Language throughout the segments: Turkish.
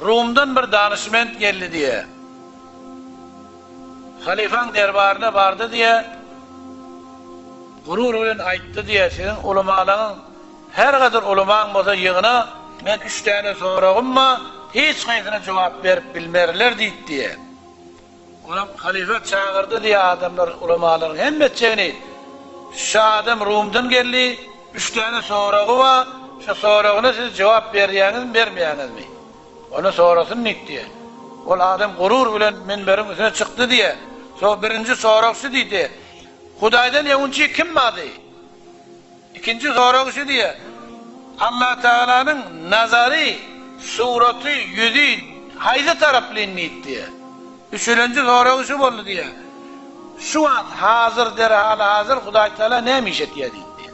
Rum'dan bir danışment geldi diye. Halifan derbarına vardı diye, gurur bilen aytdı diye, senin ulemaların her kadar uleman bolsa yığına men 3 tane soragym mı hiç kaysına cevap verip bilmerler deyip diye. Ona halife çağırdı diye adamlar ulemaların hemmetçeni. Şu adam Rum'dan geldi, 3 tane sorağı var, şu sorağına siz cevap verýäňiz mi bermeýäňiz mi? Ona sorasın nit diye. O adam gurur bilen minberin üstüne çıktı diye. Birinci sorak şu dedi. Hudaýdan ýewünçi kim bardy? İkinci sorak şu diye. Allah Teala'nın nazari, surati, yüzü haydi taraflıyım diye. Üçüncü sorak şu boldy diye. Şu an hazır derhal hazır Hudaý Teala näme iş etýär diye.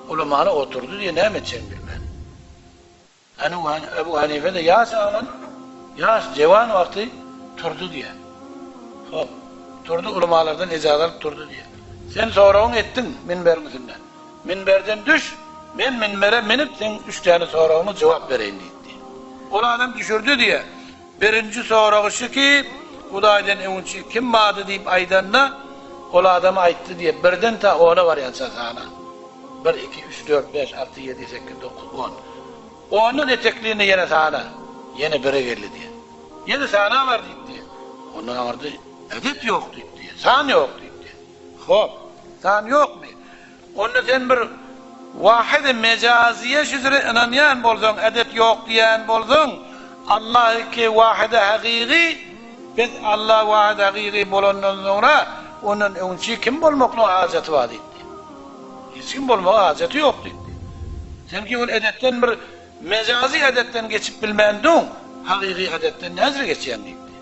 Ulemana oturdu diye näme etsen bilmem. Hani Ebu Hanife de yaş alan, yaş cevan vakti turdu diye. Hop, turdu ulemalardan icazet turdu diye. Sen sorağın ettin minberin üstünden. Minberden düş, ben minbere minip sen 3 tane sorağıma cevap vereyim diye. O adam düşürdü diye. Birinci sorağı şu ki, Hudaýdan ewünçi kim bardy deyip aydanna, o adama aytdı diye. Birden ta 10'a var sana. 1, 2, 3, 4, 5, 6, 7, 8, 9, 10. Onun etekliğine yine sana, yine bire geldi diye. Yine sana var diye. Onun vardı, edep yok diye. San yok diye. Hop, san yok mu? Onun sen bir vahid-i mecaziye şüzre inanyan bolsan, edep yok diyen bolsan, Allah ki vahid-i hakiki, biz Allah vahid-i hakiki bolandan sonra, onun önçi kim bolmakla haceti var diye. Hiç kim bolmakla haceti yok diye. Sen ki o edetten bir mecazi adetten geçip bilmendin, hakiki adetten nezre geçeyim deyip diye.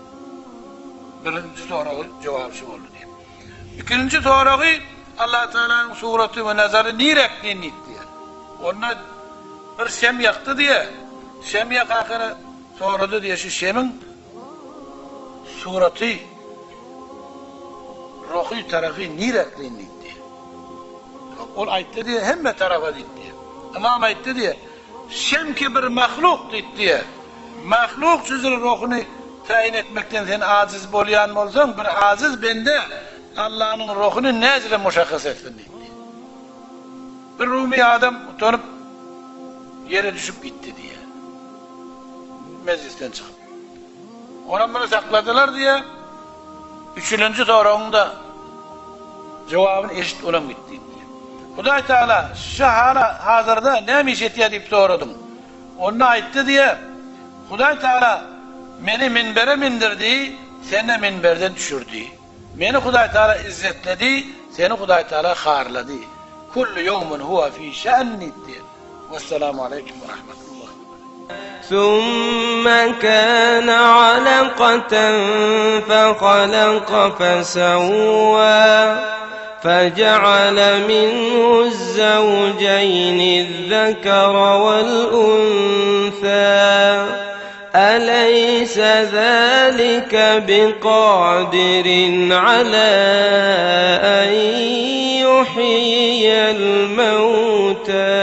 Birinci sorağı cevap şu oldu diye. İkinci sorağı Allah Teala'nın sureti ve nazarı nirekliğini diye. Onunla bir şem yaktı diye, şem yakakını soradı diye şu şemin sureti ruhi tarafı nirekliğini diye. O ayette diye hemme tarafa diye. Imam ayette diye. Şem ki bir mahluk diye. Mahluk sözünün ruhunu tayin etmekten sen aciz bolýan bolsaň, bir aciz bende Allah'ın ruhunu nezle muşahhas etsin diye. Bir Rumi adam utanıp yere düşüp gitti diye. Meclisten çıkıp. Ona bunu sakladılar diye. Üçüncü sorağında cevabını eşit olam gitti diye. Hudaý Teala şu hala hazırda näme iş etýär diýip soradım. Onu aytdı diye. Hudaý Teala meni minbere mindirdi, seni minberden düşürdü. Meni Hudaý Teala izzetledi, seni Hudaý Teala harladı. Kullu yevmin huve fi şe'n diye. Vesselamu aleyküm ve rahmetullah. ثم كان علقة فخلق فسوى فجعل منه الزوجين الذكر والأنثى أليس ذلك بقادر على أن يحيي الموتى